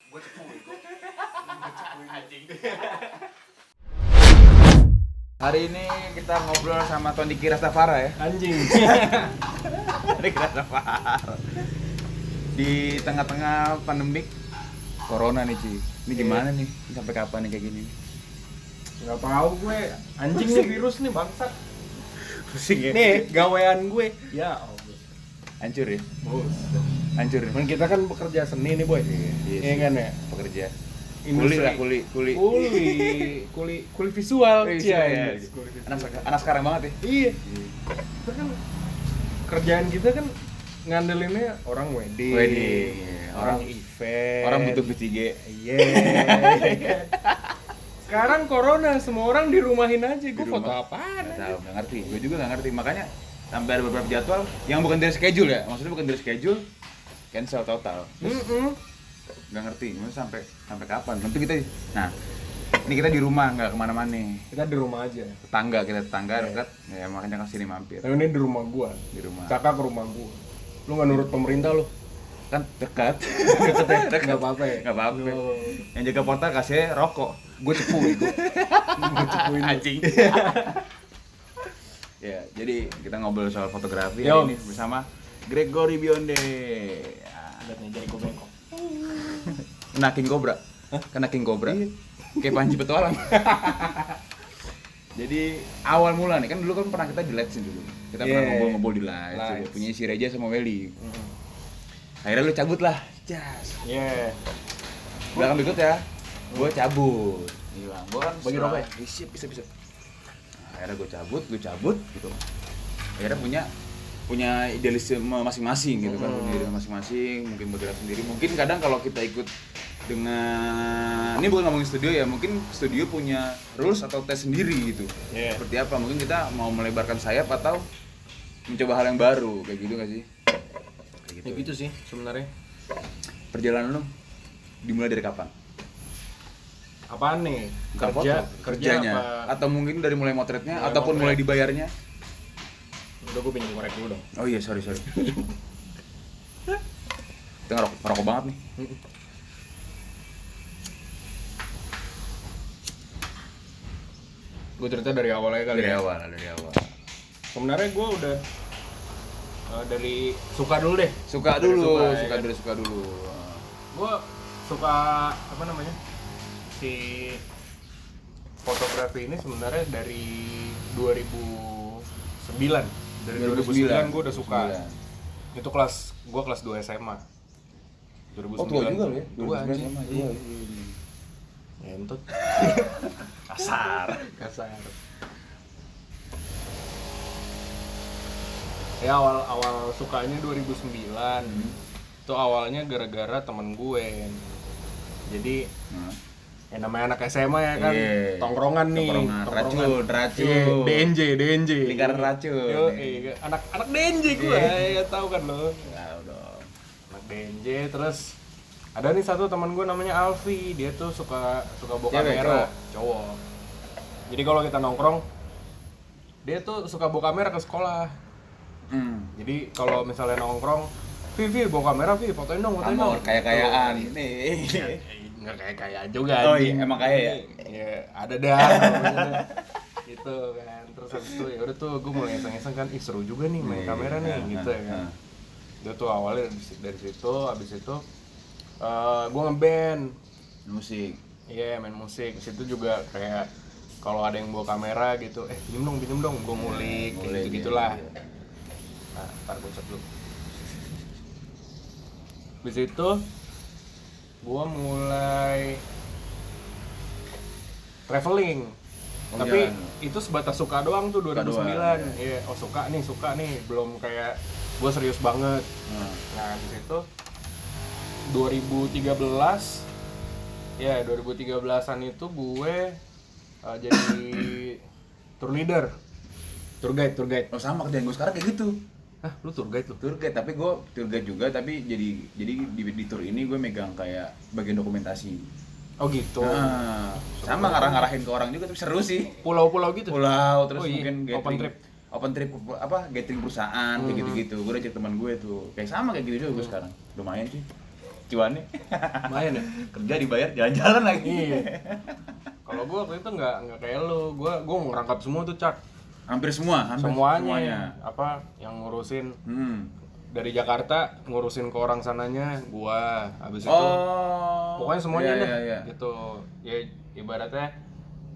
Gue cepu itu. Anjing. Hari ini kita ngobrol sama Tony Kirastafara ya. Anjing. Tony Kirastafara. Di tengah-tengah pandemik corona nih Ci. Ini gimana nih? Ini sampai kapan nih kayak gini? Gak tahu gue. Anjing nih virus nih bangsat. Pusing ya? Nih gawean gue. Ya Allah. Hancur ya? Bos. Hancur ya? Kan kita kan bekerja seni nih boy. Iya Iya kan ya. Pekerja. Industri. Kuli visual. Iya. Anak sekarang banget ya? Iya. Kita kan kerjaan kita kan ngandelinnya orang wedding. Orang event. Orang butuh B3G. Iya. Sekarang corona, semua orang dirumahin aja. Gue Di foto rumah. apaan? Nggak tahu, nggak ngerti. Gue juga nggak ngerti. Makanya sampai ada beberapa jadwal yang bukan dari schedule ya. Maksudnya bukan dari schedule, cancel total. Nggak ngerti. Maksudnya sampai kapan? Tentu kita. Nah, ini kita di rumah nggak kemana-mana. Kita di rumah aja. Tetangga dekat. Ya makanya kesini mampir Tapi ini di rumah gua. di rumah. Caka ke rumah gua. Lu nggak nurut pemerintah lu? Kan dekat. Nggak apa-apa ya? Nggak apa-apa. Oh. Yang jaga portal kasih rokok. Gue cepu itu. Gue cepuin lu. Anjing. Ya, jadi kita ngobrol soal fotografi Yo. hari ini bersama Gregory Bionde. Ya. Lihat nih, jadi gue bengkok. Kena King Cobra. Kena King Cobra. Kayak Panji Petualang. Jadi awal mula nih, kan dulu kan pernah kita di Lights dulu. Kita pernah Yeah. ngobrol-ngobrol di Lights. Lights. Punya si Reja sama Welly. Akhirnya lu cabut lah. Jas. Iya. Belakang berikut ya. Gue cabut. Hilang. Gue kan Bagi rokok ya? Bisa. Nah, akhirnya gue cabut gitu. Akhirnya punya idealisme masing-masing gitu kan, punya idealisme masing-masing, mungkin bergerak sendiri. Mungkin kadang kalau kita ikut dengan, ini bukan ngomongin studio ya, mungkin studio punya rules atau tes sendiri gitu. Iya. Seperti apa? Mungkin kita mau melebarkan sayap atau mencoba hal yang baru, kayak gitu nggak sih? Kayak Ya gitu sih sebenarnya. Perjalanan lu dimulai dari kapan? Apaan nih? Bukan kerjanya, apa? atau mungkin dari mulai motretnya, Mulai ataupun motret. mulai dibayarnya. Udah gue pinjam korek dulu dong. Oh iya, sorry. Kita ngerokok banget nih. Gue cerita dari awalnya kali Dari ya. awal. Sebenarnya gue udah dari suka dulu deh. Suka Dari dulu. suka Gue suka apa namanya? Si fotografi ini sebenarnya dari 2009. Dari 2009 gue udah suka. Itu gue kelas 2 SMA. 2009. Oh tua juga lo ya? Tua anjing. Iya. Entut. Kasar. Ya awal sukanya 2009. Itu awalnya gara-gara temen gue. Jadi ya namanya anak SMA ya kan, Iya. tongkrongan nih, Racun. Iya, DNJ. Lingkaran racun. Yo, anak DNJ gue, ya tahu kan lo. Tahu dong. Anak DNJ, terus ada nih satu teman gue namanya Alfi, dia tuh suka bawa Cewek, kamera, cowok. Jadi kalau kita nongkrong, dia tuh suka bawa kamera ke sekolah. Jadi kalau misalnya nongkrong, Vi bawa kamera, fotoin dong. Amor, kaya-kayaan. Tuh. Nih. Nggak kayak juga. Oh anjing. iya, emang kaya ya? Iya, ada dah. Gitu kan. Terus habis itu ya udah tuh gue mulai iseng-iseng kan, seru juga nih main kamera nih gitu ya kan. Itu tuh awalnya dari situ, habis itu gue ngeband. Musik. Iya, main musik. Di situ juga kayak kalau ada yang bawa kamera gitu, pinjem dong, gue ngulik kayak gitu-gitulah. Iya. Nah, ntar gue cek dulu. Di situ gue mulai traveling. Oh, Tapi jalan. itu sebatas suka doang tuh 2009. Suka doang, Iya, suka nih, belum kayak gue serius banget. Nah, di situ 2013 ya 2013-an itu gue jadi tour leader. Tour guide. Oh sama kerjaan gue sekarang kayak gitu. Hah, lu tour guide lu? Tour guide, tapi gue tour guide juga, tapi jadi di tour ini gue megang kayak bagian dokumentasi. Oh gitu. Nah, sama ngarah-ngarahin ke orang juga, tapi seru sih. Pulau-pulau gitu. Pulau, terus Oh, iya. mungkin open trip gathering perusahaan kayak gitu-gitu. Gue udah cek teman gue tuh kayak sama kayak gitu juga gue sekarang, lumayan sih. Cuannya Lumayan ya. kerja dibayar jalan-jalan lagi. Iya. Kalau gue waktu itu nggak kayak lu, gue ngerangkap semua tuh Cak. Hampir hampir Semuanya. Apa yang ngurusin Hmm. dari Jakarta ngurusin ke orang sananya, gua. Habis itu Oh. pokoknya semuanya iya, deh. iya, iya. Gitu. Ya ibaratnya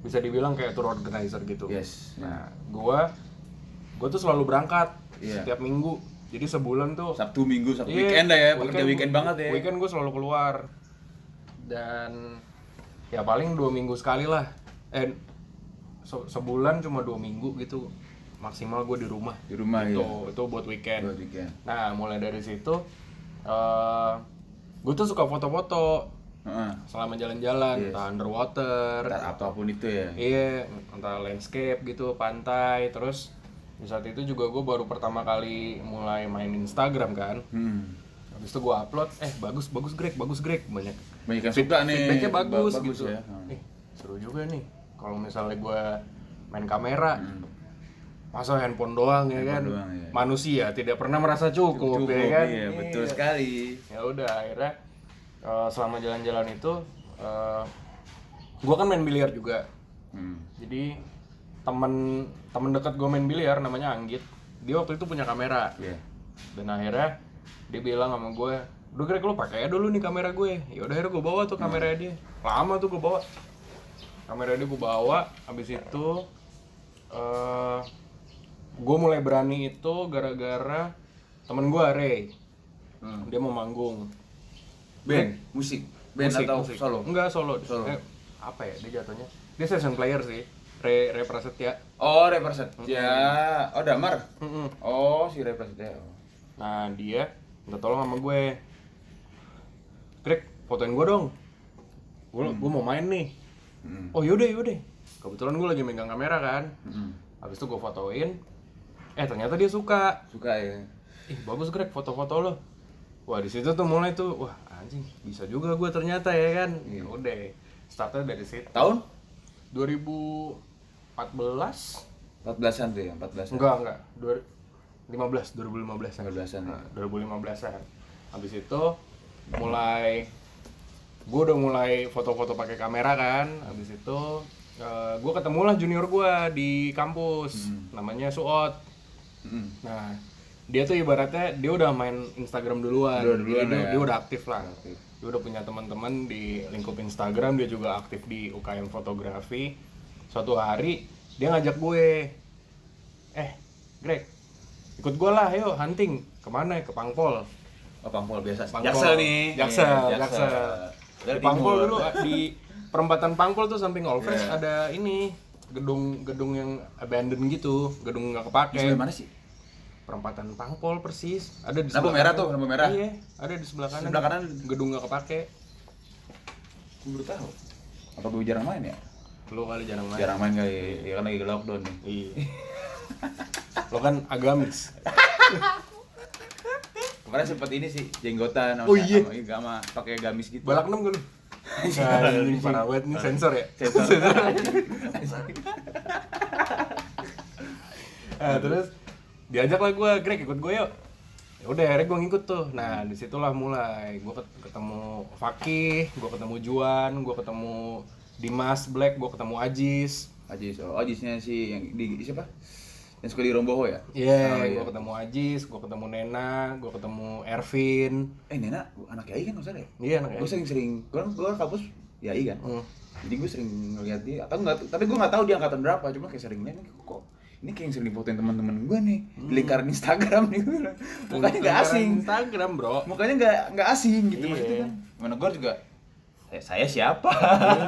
bisa dibilang kayak tour organizer gitu. Yes. Nah, gua tuh selalu berangkat Iya. setiap minggu. Jadi sebulan tuh Sabtu Minggu, Sabtu Iya, weekend dah ya, pekerja weekend banget ya. Weekend gue selalu keluar. Dan ya paling 2 minggu sekali lah. Sebulan cuma 2 minggu gitu maksimal gue di rumah. Di rumah itu, ya. Itu buat weekend. Buat weekend. Nah, mulai dari situ gue tuh suka foto-foto Heeh. selama jalan-jalan, Yes. entah underwater, Entar apapun itu ya. iya, entah landscape gitu, pantai. Terus di saat itu juga gue baru pertama kali mulai main Instagram kan. Habis itu gue upload, bagus Greg, banyak Banyak yang suka nih. feedbacknya bagus gitu. ya. Seru juga nih. Kalau misalnya gue main kamera, masa handphone doang ya kan? doang, ya. Manusia tidak pernah merasa cukup ya kan? Iya, betul sekali. Ya udah akhirnya selama jalan-jalan itu gue kan main biliar juga. Jadi temen dekat gue main biliar namanya Anggit, dia waktu itu punya kamera. Iya. Dan akhirnya dia bilang sama gue, udah Greg lu pakai dulu nih kamera gue. Ya udah akhirnya gue bawa tuh kamera dia. Lama tuh gue bawa kamera dia, gue bawa. Abis itu gue mulai berani itu gara-gara temen gue Ray. Dia mau manggung Band, musik, band atau musik. solo? Enggak, solo. Solo. Apa ya dia jatuhnya, dia session player sih. Ray Prasetya. Oh, Representya. Oh, Damar. Mm-mm. Oh, si Representya. Nah dia minta tolong sama gue, Greg fotoin gue dong, gue mau main nih. Oh yaudah, kebetulan gue lagi megang kamera kan. Habis itu gue fotoin, ternyata dia suka. Suka ya. Bagus Greg foto-foto lo. Wah di situ tuh mulai tuh, wah anjing bisa juga gue ternyata ya kan. Ya udah, startnya dari situ. Tahun? 2014? 14-an tuh ya, 14-an. Enggak. 2015 14-an. Nah, 2015-an. Habis itu gue udah mulai foto-foto pakai kamera kan. Habis itu gue ketemulah junior gue di kampus, namanya Suot. Nah, dia tuh ibaratnya dia udah main Instagram duluan. Dia udah aktif lah. Dia udah punya teman-teman di lingkup Instagram, dia juga aktif di UKM fotografi. Suatu hari dia ngajak gue, Greg, ikut gue lah, ayo hunting. Kemana? Ke Pangpol. Oh, Pangpol biasa. Pangpol. Jaksel nih. Jaksel. Dari Di Pangpol timur. dulu, di perempatan Pangpol tuh samping All Fresh ada ini gedung yang abandoned gitu, gedung nggak kepake. Di sebelah mana sih? Perempatan Pangpol persis, ada di Lampu sebelah merah kanan. tuh, lampu merah. Iya, ada di sebelah kanan. Sebelah kanan. Gedung nggak kepake. Gue baru tahu. Apa gue jarang main ya? Lo kali jarang main. Jarang main kali. Ya kan lagi lockdown nih. Iya. Lo kan agamis. Kemarin sempet ini sih jenggotan sama Oh, iya. sama pakai gamis gitu. Balak 6 gak lu? Anjing parah banget nih, sensor ya? Sensor. Terus diajak lah gue, Greg ikut gue yuk. Ya udah akhirnya gue ngikut tuh. Nah disitulah mulai gue ketemu Fakih, gue ketemu Juan, gue ketemu Dimas Black, gue ketemu Ajis. Ajisnya si yang di siapa? Yang suka di Romboho ya? Gue ketemu Ajis, gue ketemu Nena, gue ketemu Ervin. Nena anak Yai kan maksudnya? Iya anak Gue sering gue kampus Yai kan. Jadi gue sering ngeliat dia atau enggak, tapi gue nggak tahu dia angkatan berapa, cuma kayak sering liat kok ini kayak yang sering difotoin teman-teman gue nih di lingkaran Instagram nih. Mukanya nggak asing. Instagram bro. Mukanya nggak asing gitu maksudnya kan. Mana gue juga saya siapa?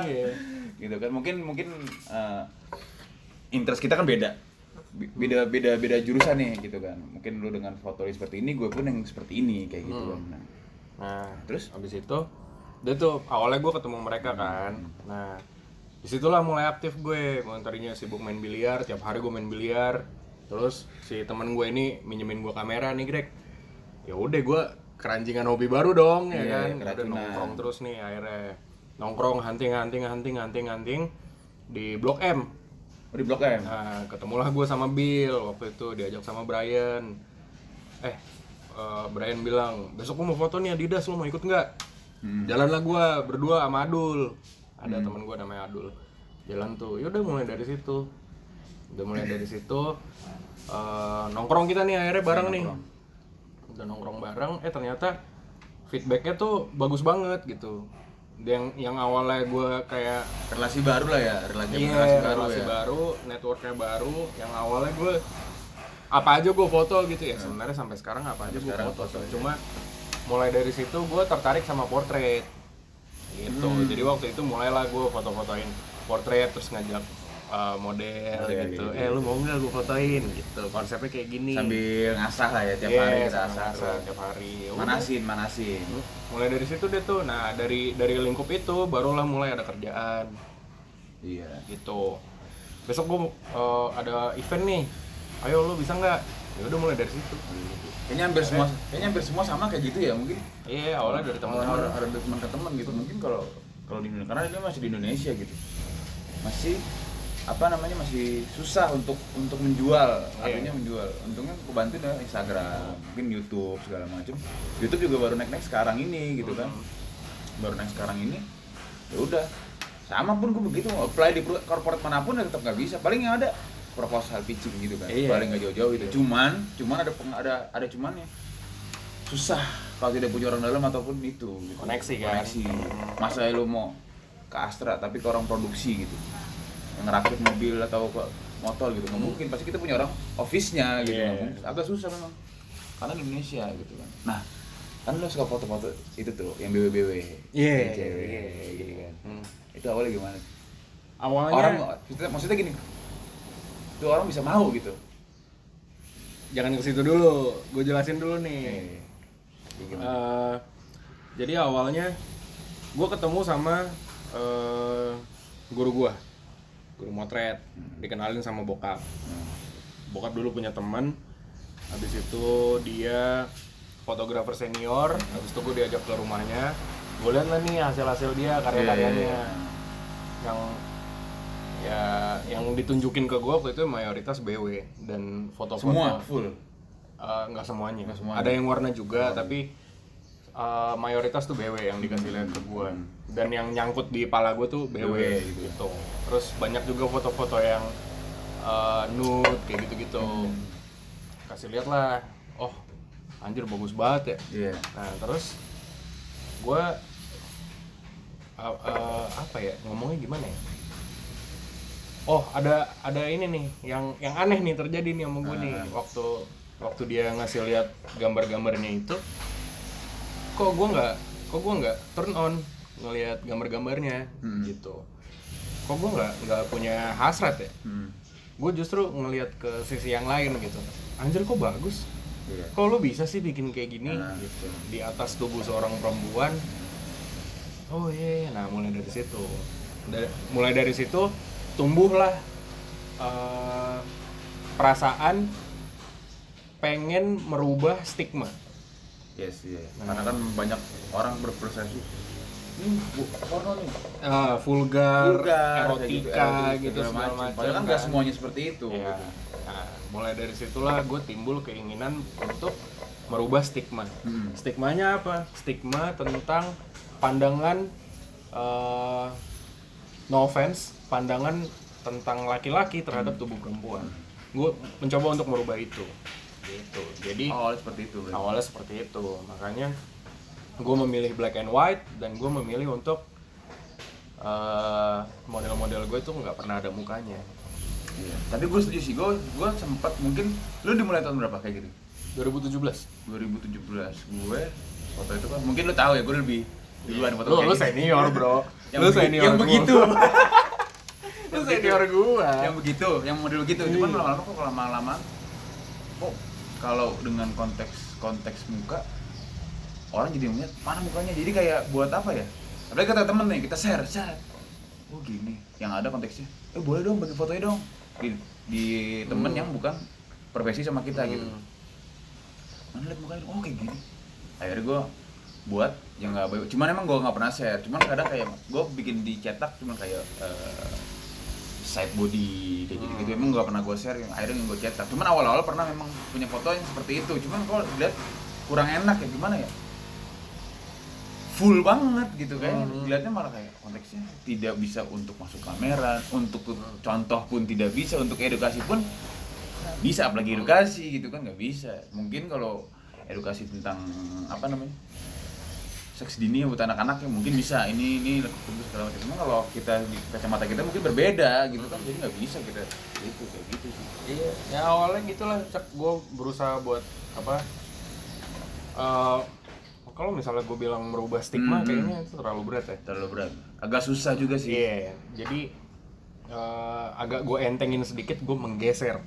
Iya. Gitu kan mungkin interest kita kan beda jurusan nih gitu kan. Mungkin lu dengan foto seperti ini, gue pun yang seperti ini kayak gitu kan. Nah Terus habis itu dia tuh awalnya gue ketemu mereka kan. Nah disitulah mulai aktif gue, tadinya sibuk main biliar, tiap hari gue main biliar. Terus si teman gue ini minjemin gue kamera nih Greg. Ya udah gue keranjingan hobi baru dong ya kan. Udah nongkrong terus nih akhirnya nongkrong hunting di Blok M. di Blok M. Nah ketemulah gue sama Bill waktu itu, diajak sama Brian. Brian bilang besok gue mau foto nih Adidas, lo mau ikut nggak? Jalanlah gue berdua sama Adul, ada temen gue namanya Adul, jalan tuh. Yaudah mulai dari situ, nongkrong kita nih akhirnya bareng nih, udah nongkrong bareng. Ternyata feedbacknya tuh bagus banget gitu. Yang awalnya gue kayak relasi baru lah ya, relasi relasi ya. baru, networknya baru. Yang awalnya gue apa aja gue foto gitu ya. Sebenarnya sampai sekarang apa aja gue foto. Cuma mulai dari situ gue tertarik sama portrait gitu. Jadi waktu itu mulailah gue foto-fotoin portrait, terus ngajak model gitu. Lu mau nggak gue fotoin gitu. Konsepnya kayak gini. Sambil ngasah lah ya, tiap hari kita asah tiap hari. Manasin. Mulai dari situ deh tuh. Nah, dari lingkup itu barulah mulai ada kerjaan. Iya. Gitu. Besok gue ada event nih. Ayo lu bisa nggak? Ya udah mulai dari situ. Kayaknya hampir semua sama kayak gitu ya mungkin. Iya, awalnya dari teman. Ada teman ke teman gitu. Mungkin kalau di Indonesia, karena ini masih di Indonesia gitu. Masih masih susah untuk menjual, artinya menjual. Untungnya kebantu dengan Instagram, mungkin YouTube segala macam. YouTube juga baru naik sekarang ini gitu kan. Baru naik sekarang ini. Ya udah. Sama pun gue begitu, mau apply di corporate manapun ya tetap nggak bisa. Paling yang ada proposal pitching gitu kan. Paling nggak jauh-jauh itu. Cuman ada cumannya. Susah kalau tidak punya orang dalam ataupun itu gitu. Koneksi kan. Masa lu mau ke Astra tapi ke orang produksi gitu, yang ngerakit mobil atau motor gitu, nggak mungkin. Pasti kita punya orang office-nya gitu. Agak susah memang karena di Indonesia gitu kan. Nah kan lu suka foto-foto itu tuh yang BW cewek gitu kan. Itu awalnya gimana? Awalnya Orang maksudnya gini, tuh orang bisa mau gitu. Jangan ke situ dulu, gue jelasin dulu nih. Jadi awalnya gue ketemu sama guru motret, dikenalin sama bokap. Bokap dulu punya teman, habis itu dia fotografer senior, habis itu gue diajak ke rumahnya. Gue lihat lah nih hasil dia, karya-karyanya. Yang ditunjukin ke gue waktu itu mayoritas BW dan foto-foto. Semua full? Nggak semuanya. Ada yang warna juga, tapi mayoritas tuh BW yang dikasih lihat ke gue. Dan yang nyangkut di pala gue tuh BW gitu. Terus banyak juga foto-foto yang nude kayak gitu-gitu. Kasih lihat lah, oh anjir bagus banget ya. Nah terus gue ngomongnya gimana ya? Oh ada ini nih yang aneh nih terjadi nih sama gue nih waktu dia ngasih lihat gambar-gambarnya itu, kok gue nggak turn on ngelihat gambar-gambarnya gitu. Kok gue nggak punya hasrat ya? Gue justru ngelihat ke sisi yang lain gitu. Anjir kok bagus? Kok lo bisa sih bikin kayak gini gitu di atas tubuh seorang perempuan? Oh iya, nah mulai dari situ tumbuhlah perasaan pengen merubah stigma. Karena kan banyak orang berpersepsi ini porno nih, vulgar, erotika gitu segala macam. Padahal kan nggak semuanya seperti itu. Ya. Nah, mulai dari situlah gue timbul keinginan untuk merubah stigma. Stigmanya apa? Stigma tentang pandangan no offense, pandangan tentang laki-laki terhadap tubuh perempuan. Gue mencoba untuk merubah itu. Gitu. Jadi awalnya seperti itu. Makanya gue memilih black and white dan gue memilih untuk model-model gue itu nggak pernah ada mukanya. Tapi gue setuju sih, gue sempat mungkin lu dimulai tahun berapa kayak gitu? 2017 gue foto itu kan mungkin lu tahu ya, gue lebih duluan foto. Lu senior bro. Lu senior yang begitu. Lu senior gua. Yang begitu, yang model begitu. Cuman lama-lama kok kalau dengan konteks muka orang jadi melihat mana mukanya. Jadi kayak buat apa ya? Apalagi kata temen nih, kita share. Oh gini, yang ada konteksnya. Boleh dong bagi fotonya dong. Di temen yang bukan profesi sama kita gitu. Mana lihat mukanya? Oh kayak gini. Akhirnya gue buat yang nggak baik. Cuman emang gue nggak pernah share. Cuman kadang kayak gue bikin dicetak cuman kayak side body kayak gitu. Emang nggak pernah gue share. Akhirnya yang gue cetak. Cuman awal-awal pernah memang punya foto yang seperti itu. Cuman kalau lihat kurang enak ya, gimana ya? full banget gitu kan. Dilihatnya malah kayak konteksnya tidak bisa untuk masuk kamera, untuk contoh pun tidak bisa, untuk edukasi pun bisa, apalagi edukasi gitu kan nggak bisa. Mungkin kalau edukasi tentang apa namanya, seks dini buat anak-anak ya mungkin bisa, ini segala macam. Cuma kalau kita di kacamata kita mungkin berbeda gitu kan, jadi nggak bisa kita itu kayak gitu sih. Iya, ya awalnya gitulah, gue berusaha buat apa? Kalau misalnya gue bilang merubah stigma, kayaknya itu terlalu berat ya. Terlalu berat, agak susah juga sih. Iya, jadi agak gue entengin sedikit, gue menggeser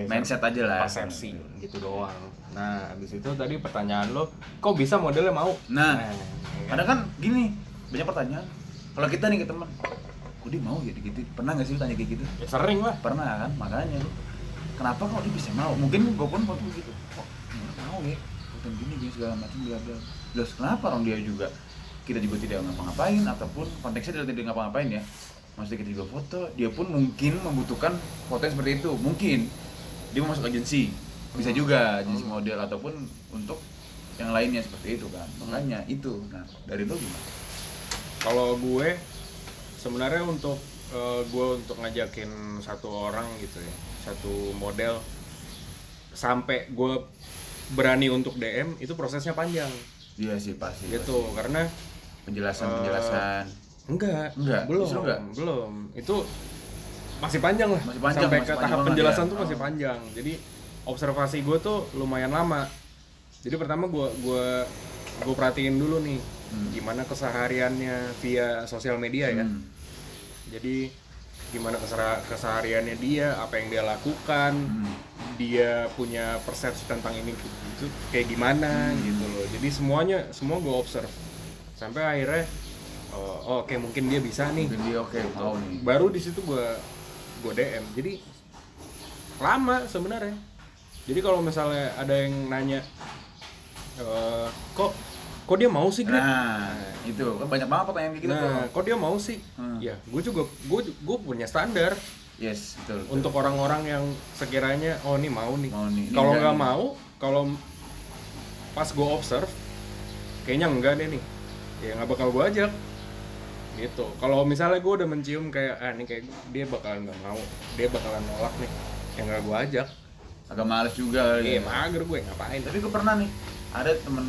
Mindset aja lah, persepsi gitu doang. Nah, habis itu tadi pertanyaan lo, kok bisa modelnya mau? Nah, ya ada kan gini, banyak pertanyaan. Kalau kita nih ke teman, kok dia mau ya gitu? Pernah nggak sih lu tanya kayak gitu? Ya, sering lah. Pernah kan, makanya lu kenapa kok dia bisa mau? Mungkin gue pun waktu gitu, kok mau ya? Konten gini segala macam bla bla. Terus kenapa orang dia juga, kita juga tidak ngapa-ngapain, ataupun konteksnya tidak ngapa-ngapain ya. Maksudnya kita juga foto, dia pun mungkin membutuhkan foto yang seperti itu. Mungkin dia mau masuk agensi, bisa juga agensi model ataupun untuk yang lainnya seperti itu kan. Makanya itu. Nah, dari itu gimana? Kalau gue sebenarnya untuk untuk ngajakin satu orang gitu ya, satu model sampai gue berani untuk DM itu prosesnya panjang. Iya sih pasti. Gitu, pasti. karena penjelasan. Enggak, Justru enggak. belum. Itu masih panjang lah. Masih panjang, sampai masih ke panjang tahap banget penjelasan ya. tuh masih panjang. Jadi observasi gue tuh lumayan lama. Jadi pertama gue perhatiin dulu nih gimana kesehariannya via sosial media ya. Jadi gimana kesehariannya dia, apa yang dia lakukan, dia punya persepsi tentang ini itu kayak gimana gitu loh. Jadi semua gue observe sampai akhirnya oke, mungkin dia bisa nih. Mungkin dia oke, mau nih. Baru di situ gue DM. Jadi lama sebenarnya. Jadi kalau misalnya ada yang nanya kok dia mau sih, Greg? Nah, itu kan banyak banget pertanyaan kayak gitu tuh. Kok dia mau sih? Ya, gue punya standar. Yes, betul. Untuk orang-orang yang sekiranya ini mau nih. Ini Kalau nggak enggak mau, kalau pas gue observe kayaknya enggak deh nih. Ya nggak bakal gue ajak. Gitu. Kalau misalnya gue udah mencium kayak nih kayak dia bakalan nggak mau, dia bakalan nolak nih, ya nggak gue ajak. Agak males juga. Iya, mager gue ngapain. Tapi gue pernah nih, ada temen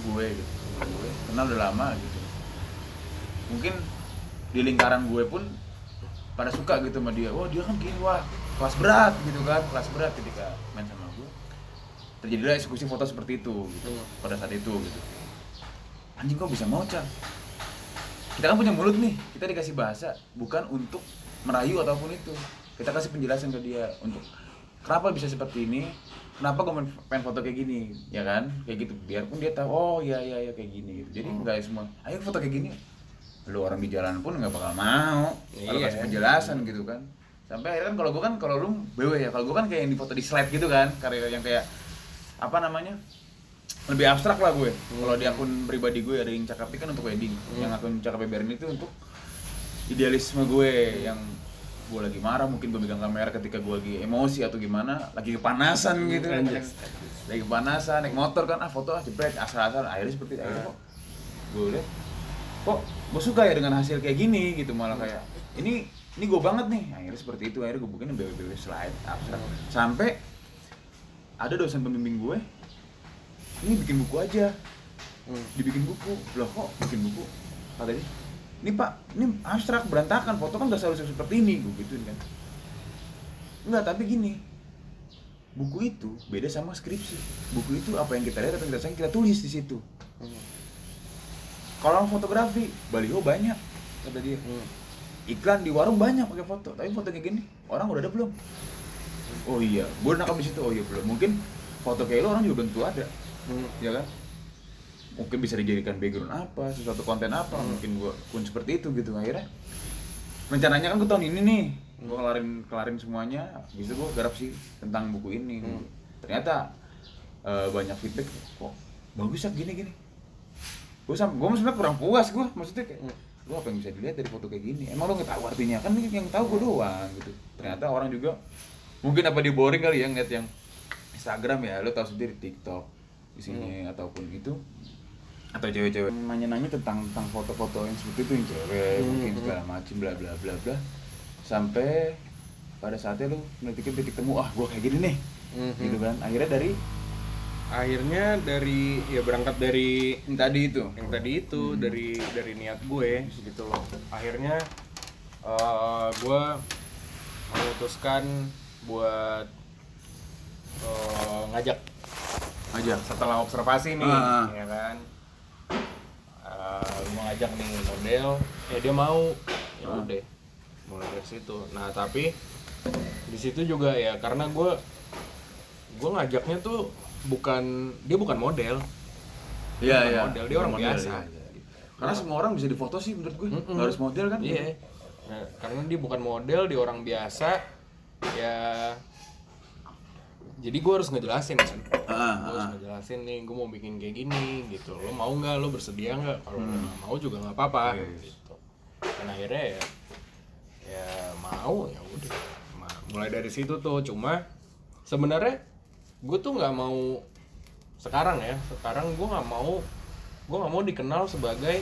gue gitu, kenal udah lama gitu. Mungkin di lingkaran gue pun pada suka gitu sama dia. Wah, dia kan gini, wah kelas berat gitu kan, kelas berat ketika main sama gue. Terjadilah eksekusi foto seperti itu gitu, pada saat itu gitu. Anjing, kok bisa mau, Cang? Kita kan punya mulut nih, kita dikasih bahasa bukan untuk merayu ataupun itu. Kita kasih penjelasan ke dia untuk kenapa bisa seperti ini, kenapa gue pengen foto kayak gini, ya kan? Kayak gitu, biarpun dia tahu, oh iya kayak gini gitu. Jadi nggak semua, ayo foto kayak gini. Lu orang di jalan pun nggak bakal mau kalau kasih penjelasan gitu kan. Sampai akhirnya kan kalau lu BW ya, kalau gue kan kayak yang difoto di slide gitu kan, karya yang kayak apa namanya? Lebih abstrak lah gue. Kalau di akun pribadi gue ada yang cakapi kan untuk wedding. Yang akun cakapi Berin itu untuk idealisme gue yang gue lagi marah, mungkin gue megang kamera ketika gue lagi emosi atau gimana, lagi kepanasan gitu kan. Lagi kepanasan, naik motor kan, foto jebret asal-asal, akhirnya seperti itu. Akhirnya kok gue lihat, kok gue suka ya dengan hasil kayak gini gitu, malah kayak ini gue banget nih. Akhirnya seperti itu, akhirnya gue bikin BW slide abstrak. Sampai ada dosen pembimbing gue, ini bikin buku aja, dibikin buku. Loh, kok bikin buku? Kata dia, ini Pak, ini abstrak, berantakan, foto kan gak selalu seperti ini, gue gituin kan. Enggak, tapi gini, buku itu beda sama skripsi. Buku itu apa yang kita lihat atau kita tulis di situ. Kalau fotografi, baliho banyak, kata dia. Iklan di warung banyak pakai foto, tapi foto kayak gini, orang udah ada belum? Oh iya, gue nangkap di situ. Oh iya belum. Mungkin foto kayak lo orang juga belum tentu ada. Ya kan, mungkin bisa dijadikan background apa, sesuatu konten apa, mungkin gue pun seperti itu gitu. Akhirnya rencananya kan gue tahun ini nih gue kelarin semuanya, bisa gue garap sih tentang buku ini. Ternyata banyak feedback, kok bagus ya gini gue sebenarnya kurang puas. Gue maksudnya kayak gue apa yang bisa dilihat dari foto kayak gini, emang lo nggak tahu artinya kan, yang tahu gue doang gitu. Ternyata orang juga mungkin apa dia boring kali ya ngeliat yang Instagram ya, lo tahu sendiri TikTok isinya ataupun itu atau cewek-cewek nanya-nanya tentang foto-foto yang seperti itu yang cewek mungkin segala macam bla bla bla bla sampai pada saatnya lu titik temu gua kayak gini nih gitu kan akhirnya dari ya berangkat dari yang tadi itu dari niat gue gitu loh. Akhirnya gue memutuskan buat ngajak setelah observasi nih ya kan. Gue ngajak nih model, ya dia mau, ya udah mulai dari situ. Nah tapi di situ juga ya karena gue ngajaknya tuh bukan model. Iya. Model, dia orang biasa. Iya. Karena semua orang bisa difoto sih menurut gue. Nggak harus model kan? Iya. Nah, karena dia bukan model, dia orang biasa. Ya jadi gue harus ngejelasin kan. Gue harus ngejelasin nih, gue mau bikin kayak gini gitu. Lo mau nggak? Lo bersedia nggak? Kalau lo nggak mau juga nggak apa-apa. Gitu. Dan akhirnya ya mau, ya udah. Mulai dari situ tuh. Cuma sebenarnya gue tuh nggak mau sekarang gue nggak mau dikenal sebagai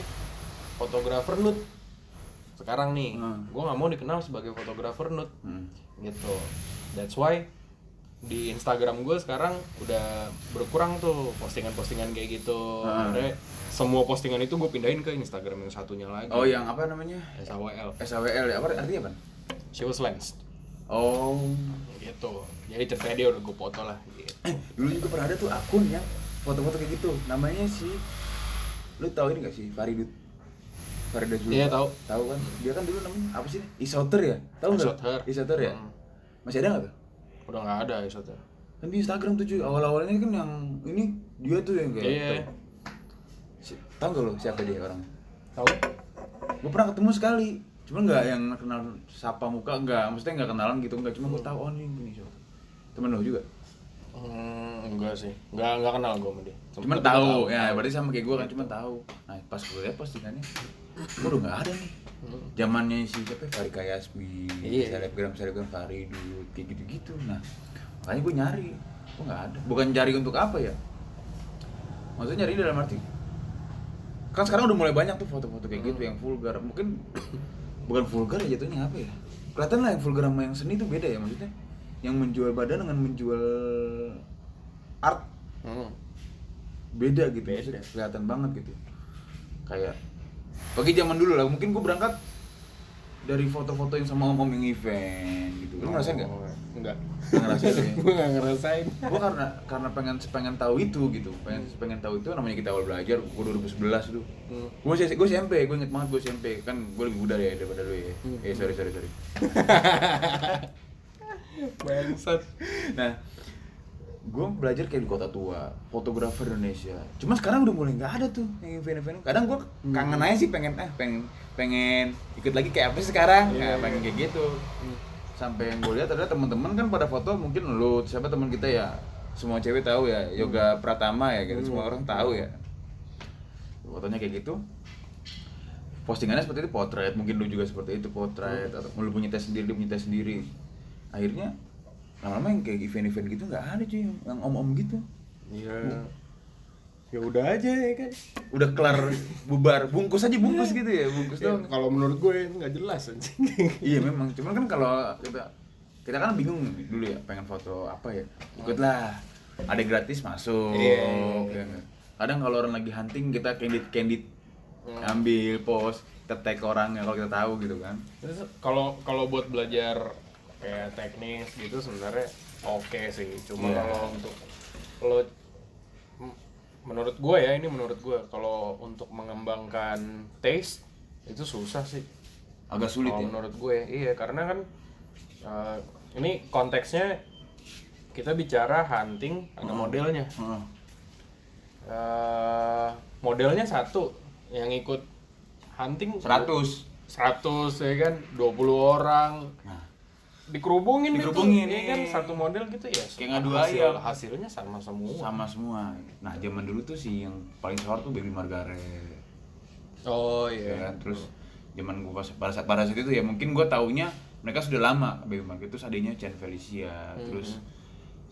fotografer nude sekarang nih. Gue nggak mau dikenal sebagai fotografer nude gitu. That's why di Instagram gue sekarang udah berkurang tuh postingan kayak gitu. Akhirnya semua postingan itu gue pindahin ke Instagram yang satunya lagi. Oh, yang apa namanya? SAWL ya, apa artinya apa? She was lensed. Oh Gitu. Jadi ceritanya dia udah gue foto lah gitu. Dulu juga pernah ada tuh akun yang foto-foto kayak gitu. Namanya lu tahu ini enggak sih? Farida Zulfa. Iya, tahu. Tahu kan? Dia kan dulu namanya apa sih? Isoter ya? Tahu enggak? Isoter ya? Masih ada enggak tuh? Udah enggak ada Isoter. Kan di Instagram tuh cuy. Awal-awalnya kan yang ini dia tuh yang kayak Iya. Tahu enggak lo siapa dia orangnya? Tahu? Gue pernah ketemu sekali. Cuma enggak yang kenal sapa muka, enggak. Maksudnya enggak kenalan gitu, enggak. Cuma gue tahu ini siapa. Temen lo juga? Enggak sih, enggak kenal gue sama dia. Cuma tahu, ya berarti sama kayak gue kan, cuma tahu. Nah pas gue lihat postingannya, gue udah nggak ada nih. Zamannya si siapa? Farika Yasmin, selebgram Fari dulu, kayak gitu-gitu. Nah makanya gue nyari, gue nggak ada. Bukan cari untuk apa ya? Maksudnya nyari dalam arti, kan sekarang udah mulai banyak tuh foto-foto kayak gitu yang vulgar. Mungkin bukan vulgar ya jatuhnya apa ya? Kelihatan lah yang vulgar sama yang seni itu beda ya maksudnya. Yang menjual badan dengan menjual art beda gitu, maksudnya kelihatan banget gitu. Kayak bagi zaman dulu lah, mungkin gue berangkat dari foto-foto yang sama om yang event gitu. Lu ngerasain nggak? Enggak. Nggak ngerasain ya? Gue nggak ngerasain. Gue karena pengen tahu itu gitu, pengen tahu itu namanya kita awal belajar. Gue 2011 itu. Gue SMP, gue inget banget gue SMP kan gue lebih muda ya daripada lu ya. Sorry. Bangsat. Nah, gue belajar kayak di kota tua, fotografer Indonesia. Cuma sekarang udah mulai nggak ada tuh yang event-event. Kadang gue kangen aja sih pengen ikut lagi kayak apa sih sekarang. Nah, pengen kayak gitu. Sampai yang gue lihat ada teman-teman kan pada foto, mungkin lu siapa teman kita ya, semua cewek tahu ya, Yoga Pratama ya gitu, semua orang tahu ya. Fotonya kayak gitu. Postingannya seperti itu, potret, mungkin lu juga seperti itu, potret, atau lu punya tes sendiri, dia punya tes sendiri. Akhirnya lama-lama yang kayak event-event gitu nggak ada cuy, yang om-om gitu. Iya. Ya udah aja ya kan. Udah kelar bubar, bungkus gitu ya, bungkus doang. Kalau menurut gue nggak jelas anjing. Iya memang, cuman kan kalau kita kan bingung dulu ya, pengen foto apa ya, ikutlah, ada gratis masuk. Ya. Kadang kalau orang lagi hunting kita candid ambil post, kita tag orangnya kalau kita tahu gitu kan. Terus kalau buat belajar kayak teknis gitu sebenarnya oke sih. Cuma kalau untuk menurut gue kalau untuk mengembangkan taste itu susah sih. Agak sulit ya. Menurut gue, iya karena kan ini konteksnya kita bicara hunting ada modelnya. Modelnya satu yang ikut hunting 100 ya kan, 20 orang. Dikerubungin ya kan, satu model gitu ya. Kayak ngadu ayam. Hasilnya sama semua. Nah, zaman dulu tuh sih yang paling sohor tuh Baby Margaret. Oh iya. Ya, terus zaman gua pada saat itu ya mungkin gua taunya mereka sudah lama Baby Margaret, terus adanya Chen Felicia, terus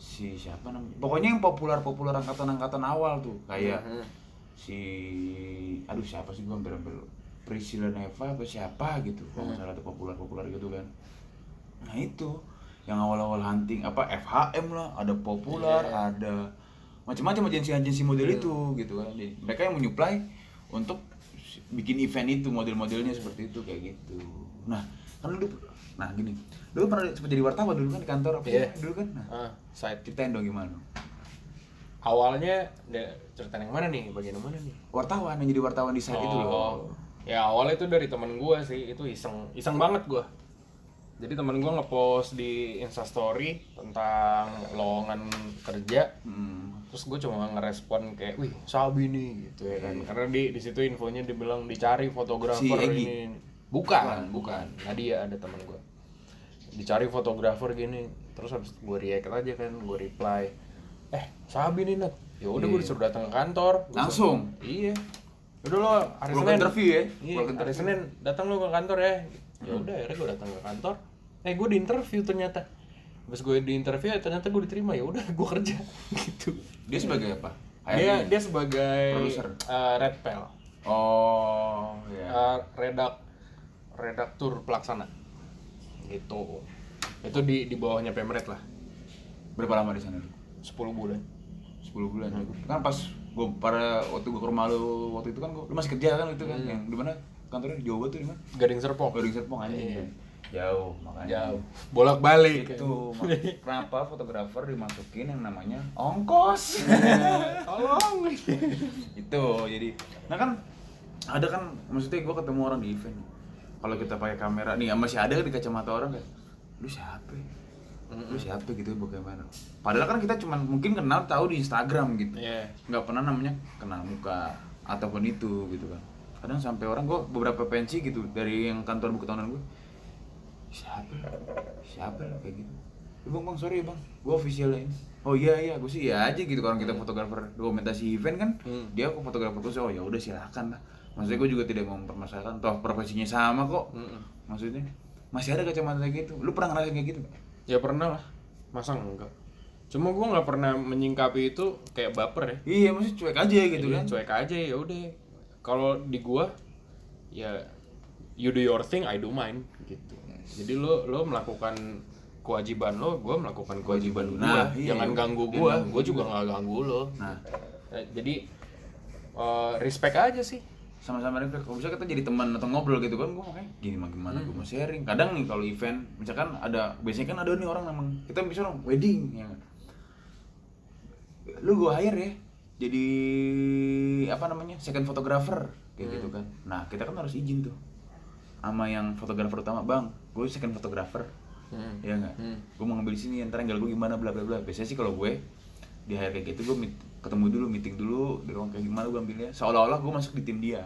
si siapa namanya? Pokoknya yang populer angkatan awal tuh kayak si aduh siapa sih, gue hampir Priscilla Neva apa siapa gitu, kalau nggak salah tuh populer gitu kan. Nah itu yang awal-awal hunting apa FHM lah, ada populer, ada macam-macam agensi model itu gitu kan. Jadi, mereka yang menyuplai untuk bikin event itu, model-modelnya seperti itu kayak gitu. Nah kan gini, lu pernah sempat jadi wartawan dulu kan di kantor apa sih dulu kan? Nah side. ceritain dong gimana Awalnya ceritain yang mana nih, bagian yang mana nih? wartawan, yang jadi wartawan di saat itu loh. Ya awalnya itu dari temen gue sih, itu iseng banget gue. Jadi temen gue ngepost di Instastory tentang lowongan kerja. Terus gue cuma ngerespon kayak, wih Sabi nih gitu ya kan. Karena di situ infonya dibilang dicari fotografer Si Egy? ini. Bukan. Nadia ada temen gue. Dicari fotografer gini. Terus habis gue react aja kan, gue reply. Sabi nih Nat. Ya udah gue disuruh datang ke kantor. Langsung? Iya. Udah lo hari Belum Senin interview ya? Iya, hari Senin datang lo ke kantor ya. Ya udah akhirnya gue datang ke kantor. Gue di interview ternyata. Pas gue di interview ternyata gue diterima, ya udah gue kerja gitu. Dia sebagai apa? Dia sebagai produser. Red Pel. Oh ya. Redaktur pelaksana. Gitu. Itu di bawahnya Pemret lah. Berapa lama di sana? 10 bulan. 10 bulan. Kan pas waktu gue ke rumah lu waktu itu kan lu masih kerja kan itu kan, yang di mana kantornya di Jawa tuh di mana? Gading Serpong. Gading Serpong aja. Jauh makanya. Jauh. Bolak-balik Itu kenapa fotografer dimasukin yang namanya ongkos. Tolong. Itu jadi nah kan ada kan, maksudnya gue ketemu orang di event, kalau kita pakai kamera nih masih ada di kacamata orang kayak lu siapa gitu bagaimana, padahal kan kita cuman mungkin kenal tahu di Instagram gitu, nggak pernah namanya kenal muka ataupun itu gitu kan. Kadang sampai orang, gue beberapa pensi gitu dari yang kantor buku tahunan gue, siapa lo kayak gitu, bang sorry bang gue official ini, oh iya gue sih ya aja gitu. Kalau kita fotografer dokumentasi event kan, dia aku fotografer terus, oh ya udah silakan lah. Maksudnya gue juga tidak mau mempermasalahkan, toh profesinya sama kok. Maksudnya masih ada kacamata kayak gitu. Lu pernah ngerasain kayak gitu gak? Ya pernah lah, masa enggak? Cuma gue nggak pernah menyingkapi itu kayak baper ya. Iya, maksudnya cuek aja gitu kan. Cuek aja ya udah. Kalau di gua ya you do your thing, I do mine gitu. Jadi lo melakukan kewajiban lo, gua melakukan kewajiban gua. Jangan ganggu gua juga nggak ganggu lo. Nah, jadi respect aja sih. sama-sama respect. Kalau misalnya kita jadi teman atau ngobrol gitu kan, gue makanya gini mah gimana gue mau sharing. Kadang nih kalau event, misalkan biasanya kan ada nih orang memang, kita bisa orang wedding ya. Lu gue hire ya, jadi apa namanya, second photographer kayak gitu kan. Nah kita kan harus izin tuh sama yang fotografer utama, bang, gue second photographer, ya nggak, gue mau ngambil di sini, ntar angle gue gimana, bla bla bla. Biasanya sih kalau gue di hire kayak gitu, gue ketemu dulu, meeting dulu di ruang kayak gimana, gue ambilnya seolah-olah gue masuk di tim dia.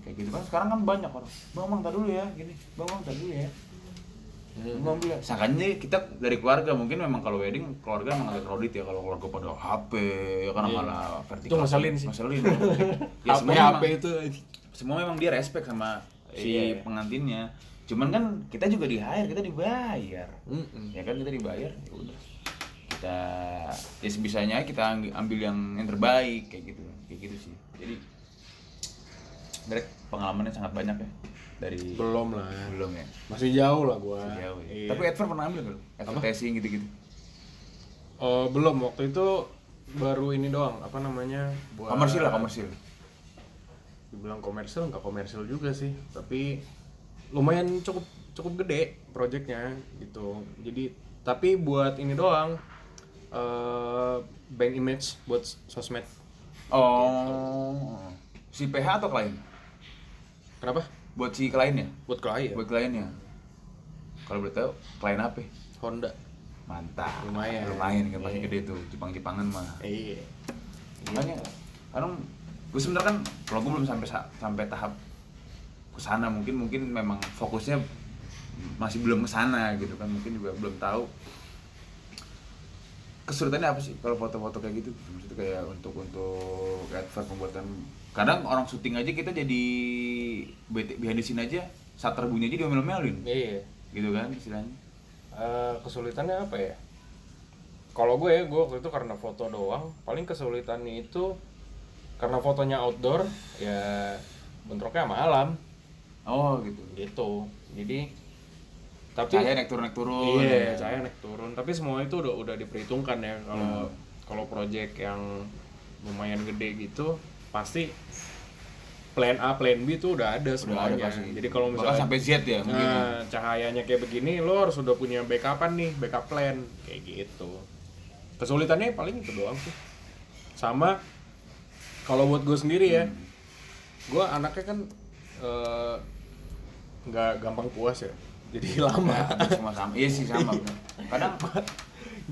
Kayak gitu kan. Sekarang kan banyak orang, bang tar dulu ya gini, bang tar dulu ya, bang ambil ya. Sangkanya kita dari keluarga, mungkin memang kalau wedding keluarga emang agak crowded ya, kalau keluarga pada HP ya kan, malah vertikal itu ngeselin sih. Ya, HP itu semua memang dia respect sama si pengantinnya. Cuman kan kita juga di hire, kita dibayar. Ya kan, kita dibayar, ya udah kita ya sebisanya kita ambil yang terbaik kayak gitu sih. Jadi Greg, pengalamannya sangat banyak ya dari belum ya, masih jauh lah gua. Masih jauh ya. Iya. Tapi advert pernah ambil nggak? Advertising gitu-gitu? Belum, waktu itu baru ini doang, apa namanya, buat komersil. Dibilang komersil, nggak komersil juga sih, tapi lumayan cukup gede projectnya gitu. Jadi tapi buat ini doang, bank image buat sosmed. Oh, si PH atau klien? Kenapa? Buat si kliennya? Buat klien. Buat kliennya. Kalau boleh tahu, klien apa? Honda. Mantap. Lumayan kan, pasti gede tuh, Jepang-Jepangan mah. Iya. Makanya, gue sebenarnya kan, kalau gue belum sampai tahap kesana, mungkin memang fokusnya masih belum kesana gitu kan, mungkin juga belum tahu kesulitannya apa sih kalau foto-foto kayak gitu. Maksudnya kayak untuk advert, pembuatan, kadang orang syuting aja kita jadi behind the scene aja, shutter bunyi aja diomel-omelin. Iya. Gitu kan istilahnya. Kesulitannya apa ya? Kalau gue waktu itu karena foto doang, paling kesulitannya itu karena fotonya outdoor ya bentroknya sama alam Oh gitu. gitu. Jadi tapi Cahaya naik turun. iya, cahaya naik turun. Tapi semua itu udah diperhitungkan ya kalau project yang lumayan gede gitu pasti plan A, plan B tuh udah ada semuanya. pasti. Jadi kalau Bahkan misalnya sampai Z ya mungkin. cahayanya kayak begini, lo harus sudah punya backupan nih, backup plan kayak gitu. Kesulitannya paling itu doang sih. Sama kalau buat gue sendiri ya, gue anaknya kan nggak gampang puas ya, jadi lama. Semua sama. Iya sih sama. bener. Kadang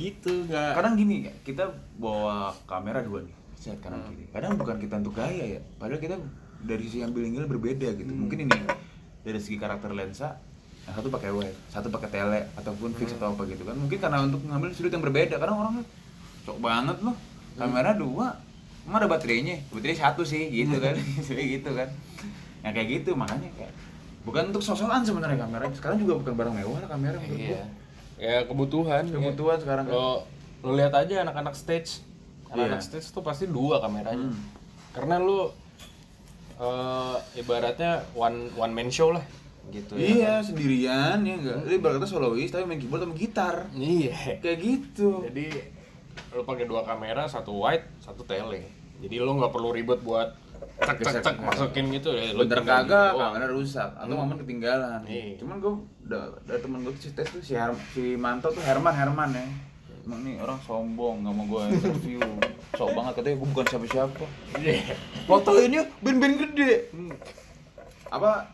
gitu nggak. kadang gini ya, kita bawa kamera dua nih, set kanan kiri. Kadang bukan kita untuk gaya ya, padahal kita dari sisi ambil angle berbeda gitu. Mungkin ini dari segi karakter lensa, yang satu pakai wide, satu pakai tele ataupun fix atau apa gitu kan. Mungkin karena untuk ngambil sudut yang berbeda. Kadang orang sok banget loh, kamera dua, emang ada baterainya satu sih gitu kan, gitu kan. Yang kayak gitu makanya kayak bukan untuk sosokan sebenarnya kamera. Sekarang juga bukan barang mewah lah kamera menurut gua. Ya kebutuhan Sekarang kan. lo lihat aja anak-anak stage anak-anak stage tuh pasti dua kameranya karena lu ibaratnya one man show lah gitu Iya, sendirian ya enggak. Jadi ibaratnya solois tapi main keyboard sama gitar. Iya. Kayak gitu. Jadi lu pakai dua kamera, satu wide, satu tele. Jadi lu nggak perlu ribet buat cek masukin gitu ya. Lu Bener tinggal kagak, gitu doang. kamera rusak atau momen ketinggalan. Iya. Cuman gue dari temen gue si tes tuh si Manto tuh Herman ya. Emang nih orang sombong, nggak mau gue interview. Sok banget katanya gue bukan siapa-siapa. Iya. Fotoinnya band-band gede. Apa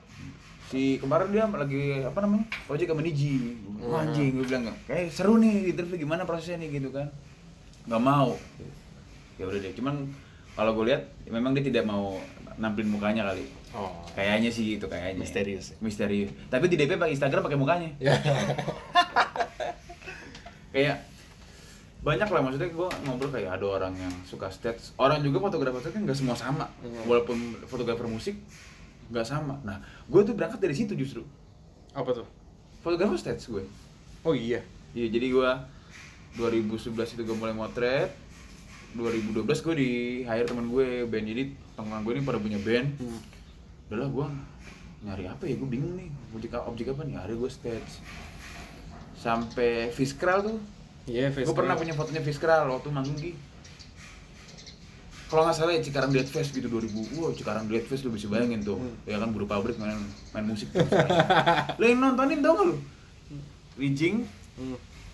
si kemarin dia lagi apa namanya project sama Niji. Anjing gue bilang kayak seru nih interview gimana prosesnya nih gitu kan. Nggak mau. Ya udah deh. Cuman kalau gue lihat memang dia tidak mau nampilin mukanya kali. Oh. Kayaknya sih gitu kayaknya. Misterius. Tapi di DP pakai Instagram pakai mukanya. Kayak banyak lah maksudnya gue ngobrol kayak ada orang yang suka stage, orang juga fotografer kan nggak semua sama, walaupun fotografer musik nggak sama. Nah, gue tuh berangkat dari situ justru. Apa tuh? Fotografer stage gue. Oh iya. Iya, jadi gue 2011 itu gue mulai motret. 2012 gue di hire teman gue band, jadi teman gue ini pada punya band. Udahlah gue nyari apa ya, gue bingung nih objek apa nih, ada gue stage sampai Fiskral tuh. Iya, Gue pernah punya fotonya Fiskral waktu manggung di kalau nggak salah ya Cikarang Dead Fest gitu 2000. Wah, Cikarang Dead Fest lu bisa bayangin tuh. Ya kan buruh pabrik main musik tuh. Lu yang nontonin tau gak lu? Rijing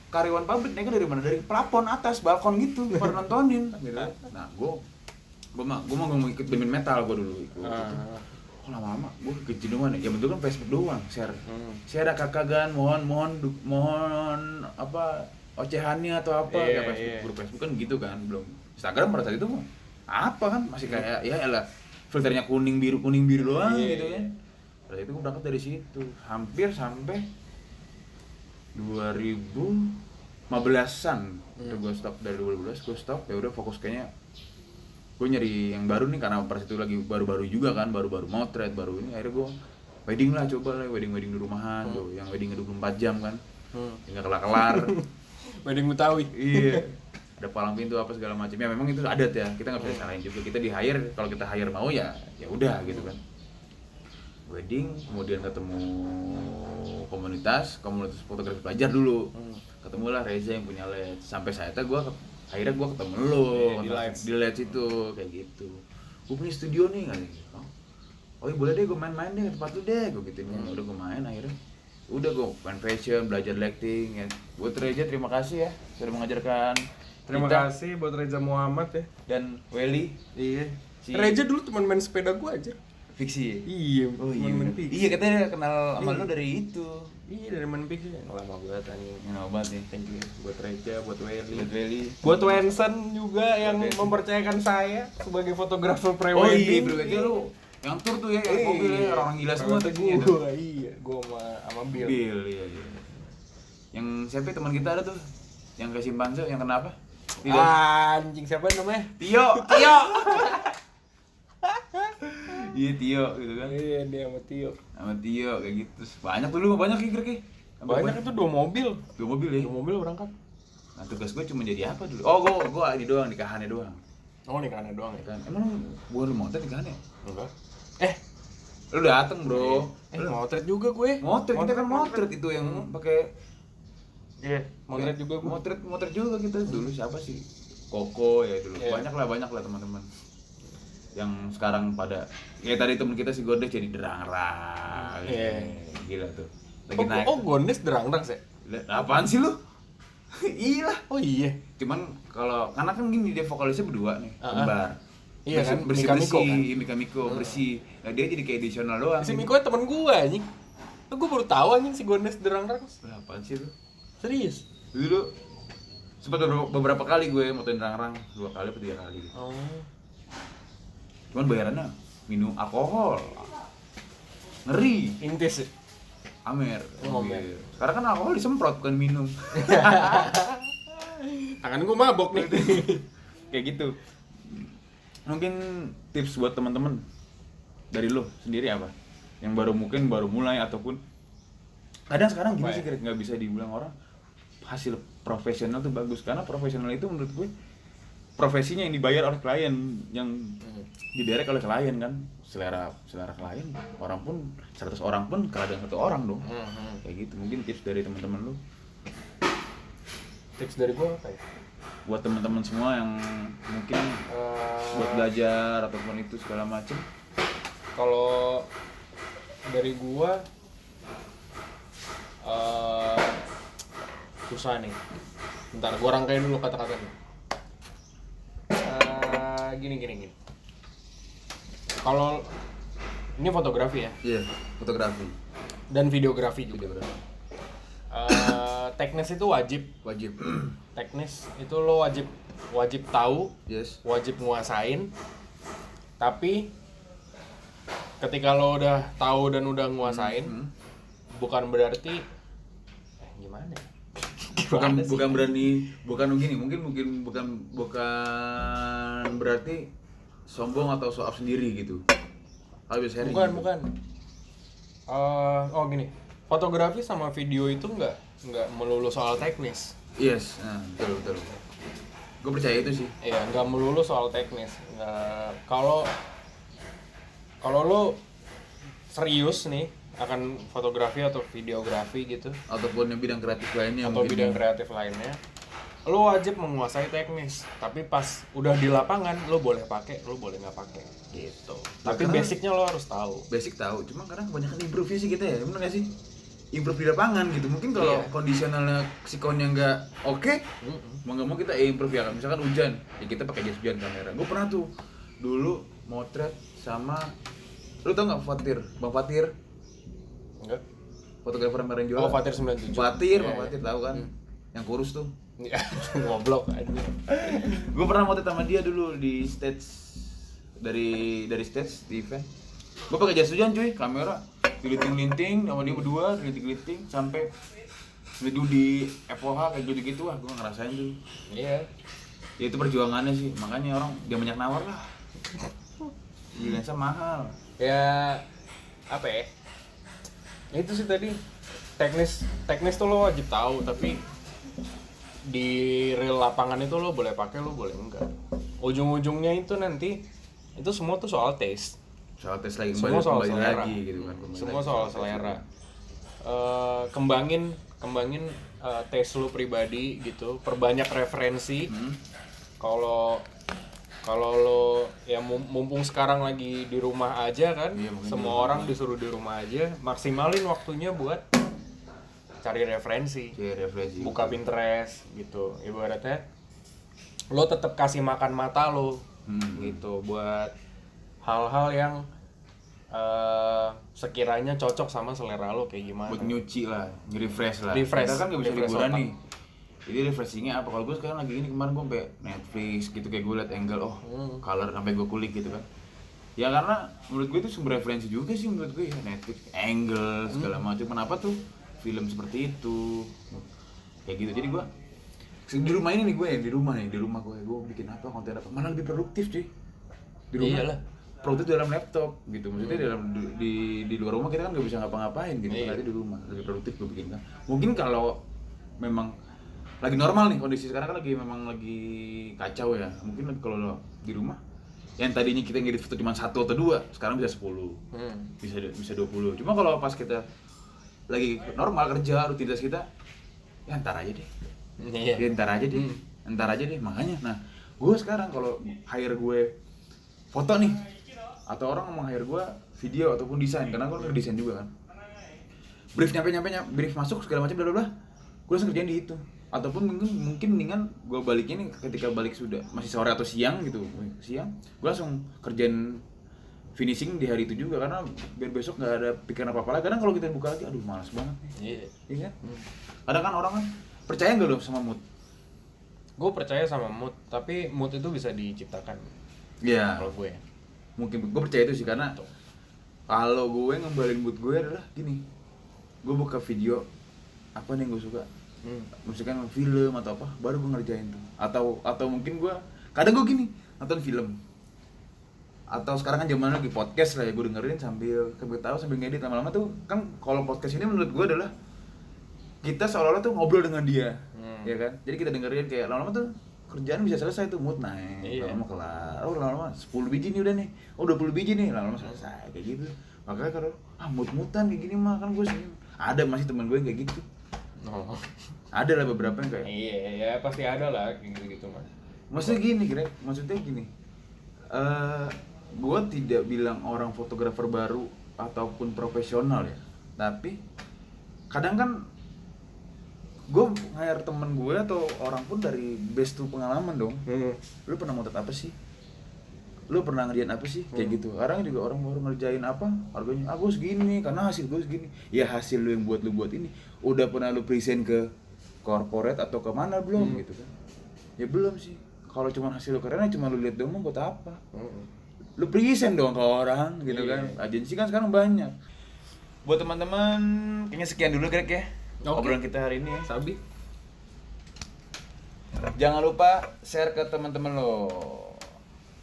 karyawan pabrik naiknya dari mana? Dari plafon atas, balkon gitu, pada nontonin gitu. Nah, gue mau ikut band metal gue dulu ikut. Kok lama-lama gue kejenuhan ya bentuk kan Facebook doang share ada kakagan mohon apa ocehannya atau apa ya Facebook kan gitu kan, belum Instagram pada saat itu mah apa kan masih kayak ya elah filternya kuning biru doang gitu kan. Pada itu gue berangkat dari situ hampir sampai 2015an itu gue stop. Dari 2012 gue stop, ya udah fokus kayaknya gue nyari yang baru nih karena pas itu lagi baru-baru juga kan, baru motret baru ini. Akhirnya gue wedding lah, coba lah wedding di rumahan tuh, yang weddingnya 24 jam kan, nggak kelar Wedding Betawi. iya, ada palang pintu apa segala macam ya, memang itu adat ya, kita nggak bisa salahin juga. Kita di hire, kalau kita hire mau ya udah gitu kan. Wedding, kemudian ketemu komunitas fotografi pelajar dulu, ketemulah Reza yang punya LED, sampai saatnya akhirnya gue ketemu lo di lights itu kayak gitu. Gue punya studio nih kan, oh iya boleh deh gue main-main deh ke tempat lu deh, gue gituin. Udah gue main, akhirnya udah gue main fashion, belajar lighting ya. Buat Reza terima kasih ya sudah mengajarkan. Terima kasih buat Reza Muhammad ya Dan Welly. Iya. Reza dulu teman main sepeda gue aja. Fiksi. Iya, Oh iya. main fiksi. Iya katanya kenal sama lu dari itu. Iya, dari main fiksi. Lama banget anjing. Lama banget nih. Thank you buat Reza, buat Welly. Buat Welly. Buat Wensen juga yang mempercayakan saya sebagai fotografer pre-wedding. Oh iya, berarti lu yang tur tuh ya, yang mobil ya, orang gila semua tuh isinya tuh. Iya, gua sama Bill. Iya. Yang siapa teman kita ada tuh? Yang ke Simpanse, yang kenapa? Anjing, siapa namanya? Tio. Iya Tio gitu kan. Iya, dia sama Tio. Sama Tio kayak gitu. Banyak tuh lu, banyak kira-kira. Banyak itu 2 mobil. 2 mobil ya. 2 mobil berangkat. Nah tugas gue cuma jadi apa dulu? Oh gue ini doang, nikahannya doang. Oh nikahannya doang ya? kan emang lu bukan lu motret nikahannya? Enggak. Lu dateng bro. Lu Motret juga gue. motret kita kan motret itu yang pakai Motret juga gue. motret juga kita dulu siapa sih? Koko ya dulu. Iya. Banyak lah teman-teman. Yang sekarang pada ya tadi temen kita si Gondes jadi derang-rang. Iya. Gila tuh. Lagi naik. Oh Gondes derang-derang sih? Apaan sih lu? Iya. Oh iya. Cuman kalau karena kan gini dia vokalisnya berdua nih, kembar. Iya kan, bersih Mika Miko kan? Mika Miko bersih. Nah dia jadi kayak additional doang. Si Miko temen gue anjing. Tuh gue baru tahu anjing si Gondes derang-derang. Lah, apaan sih lu? Serius? Dulu sempat beberapa kali gue motoin rang-rang 2 kali atau 3 kali. Oh. Cuman bayarannya minum alkohol. Ngeri. Intis. Amer. Oh, Amer. Gitu. Sekarang kan alkohol disemprot bukan minum. Tangan gue mabok nih. Kayak gitu. Mungkin tips buat teman-teman dari lo sendiri apa? Yang baru mulai ataupun kadang sekarang gini sih nggak bisa dibilang orang hasil profesional tuh bagus karena profesional itu menurut gue profesinya yang dibayar oleh klien yang diderek oleh klien kan selera klien orang pun 100 orang pun kalah dengan 1 orang dong kayak gitu. Mungkin tips dari teman-teman lo. Tips dari gue apa ya? Buat teman-teman semua yang mungkin buat belajar ataupun itu segala macem. Kalau dari gua susah nih. Bentar, gua rangkain dulu kata-katanya. Gini. Kalau ini fotografi ya Iya, fotografi. dan videografi juga. Teknis itu wajib. Teknis itu lo wajib tahu, Yes. wajib nguasain. Tapi ketika lo udah tahu dan udah nguasain, bukan berarti gimana ya? Bukan berani, bukan begini, mungkin bukan berarti sombong atau show up sendiri gitu. Habis sharing. Bukan. Oh gini, fotografi sama video itu nggak melulu soal teknis. Yes, nah, betul. Gue percaya itu sih. Iya, nggak melulu soal teknis. Kalau lo serius nih akan fotografi atau videografi gitu, Ataupun yang bidang kreatif lainnya atau mungkin. bidang kreatif lainnya, lo wajib menguasai teknis. Tapi pas udah di lapangan, lo boleh pakai, lo boleh nggak pakai, gitu. Tapi Karena- basicnya lo harus tahu. Basic tahu, cuma kadang kebanyakan improve sih kita ya, bener nggak sih? Improve di lapangan gitu. Mungkin kalau Iya. kondisionalnya psikonnya nggak oke, mau nggak mau kita improve ya. Misalkan hujan, ya kita pakai jas hujan kamera. Gue pernah tuh dulu motret sama, lu tau nggak Bang Fatir, Enggak. fotografer Merenjola. Oh, Fatir 97. Fatir, Iya, Bang iya. Fatir tahu kan? Yang kurus tuh. Ngoblok aja. Gue pernah motret sama dia dulu di stage dari stage di event. Gue pakai jas hujan cuy, kamera dilinting-linting sama dia berdua, dilinting-linting sampai menuju di FOH kayak gitu-gitu gue ngerasain tuh. Iya. Ya itu perjuangannya sih, makanya orang dia banyak nawar lah. Lensa mahal. Ya apa ya? Itu sih tadi teknis tuh lo wajib tahu, tapi di real lapangan itu lo boleh pakai, lo boleh enggak. Ujung-ujungnya itu nanti itu semua tuh soal taste. Soal tes lagi Semua soal kembali selera. lagi gitu kan. Kembali Semua lagi soal selera. Kembangin taste lo pribadi gitu. Perbanyak referensi. Kalau lo ya mumpung sekarang lagi di rumah aja kan, Iya, mungkin semua orang disuruh di rumah aja, maksimalin waktunya buat cari referensi. Cari referensi. Buka Pinterest gitu. Ibaratnya lo tetap kasih makan mata lo gitu buat hal-hal yang sekiranya cocok sama selera lo kayak gimana. Buat nyuci lah, nge-refresh lah. Refresh. Kita kan nggak bisa Refresh liburan otak. nih. Jadi refreshingnya apa? Kalau gue sekarang lagi gini, kemarin gue sampai Netflix gitu, kayak gue liat angle, color sampai gue kulik gitu kan. Ya karena menurut gue itu sumber referensi juga sih menurut gue ya, Netflix, angle segala macam. Kenapa tuh film seperti itu? Kayak gitu. Jadi gue di rumah ini nih gue di rumah gue bikin apa, konten apa, malah lebih produktif cuy. Di rumah. Iyalah. Produktif dalam laptop gitu. Maksudnya di luar rumah kita kan nggak bisa ngapa-ngapain gitu. Iya. Berarti di rumah lebih produktif gue bikin kan. Mungkin kalau memang lagi normal nih kondisi sekarang kan memang lagi kacau ya. Mungkin kalau lo di rumah yang tadinya kita ngedit foto cuma 1 atau 2, sekarang bisa 10. Bisa 20. Cuma kalau pas kita lagi normal kerja, rutinitas kita ya ntar aja deh. Iya. Ya, ntar aja deh. Makanya nah, gue sekarang kalau hire gue foto nih atau orang mau hire gue video ataupun desain, karena gue ngedesain juga kan. Brief brief masuk segala macam bla bla, gue langsung kerjain di itu. Ataupun mungkin mendingan gue baliknya nih ketika balik sudah masih sore atau siang gitu, gue langsung kerjain finishing di hari itu juga, karena biar besok nggak ada pikiran apa-apa lagi. Kadang kalau kita buka lagi, aduh malas banget nih. Iya kan? Kadang kan orang kan percaya nggak lo sama mood? Gue percaya sama mood, tapi mood itu bisa diciptakan. Iya. Kalau gue. Mungkin gue percaya itu sih, karena kalau gue ngembalin mood gue adalah gini, gue buka video apa nih yang gue suka, misalkan film atau apa, baru gue ngerjain tuh. Atau mungkin gue kadang gue gini nonton film, atau sekarang kan zaman lagi podcast lah ya, gue dengerin sambil ketawa sambil ngedit. Lama-lama tuh kan kalau podcast ini menurut gue adalah kita seolah-olah tuh ngobrol dengan dia, ya kan? Jadi kita dengerin kayak lama-lama tuh kerjaan bisa selesai tuh, mood naik, lama-lama kelar. Oh lama-lama 10 biji nih udah nih, oh 20 biji nih, lama-lama selesai kayak gitu. Makanya kalau mood-moodan kayak gini mah kan gue senyum. Ada masih teman gue yang kayak gitu. Oh. Ada lah beberapa yang kayak. Iya, ya pasti ada lah kayak gitu-gitu mah. Maksudnya gini. Gue tidak bilang orang fotografer baru ataupun profesional ya. Tapi kadang kan gue hire temen gue atau orang pun dari base to pengalaman dong. Lu pernah motret apa sih? Lu pernah ngerjain apa sih? Kayak gitu. Sekarang juga orang baru ngerjain apa, harganya gue segini karena hasil gue segini. Ya hasil lu yang buat lu buat ini udah pernah lu present ke corporate atau ke mana belum gitu kan? Ya belum sih. Kalau cuma hasil lu keren, cuma lu lihat doang buat apa? Lu present dong ke orang gitu kan. Agensi kan sekarang banyak. Buat teman-teman, kayaknya sekian dulu Greg ya. Obrolan kita hari ini ya. Sabi. Jangan lupa share ke teman-teman lo.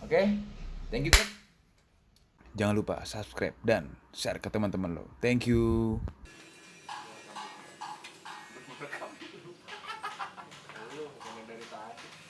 Oke? Thank you, Greg. Jangan lupa subscribe dan share ke teman-teman lo. Thank you.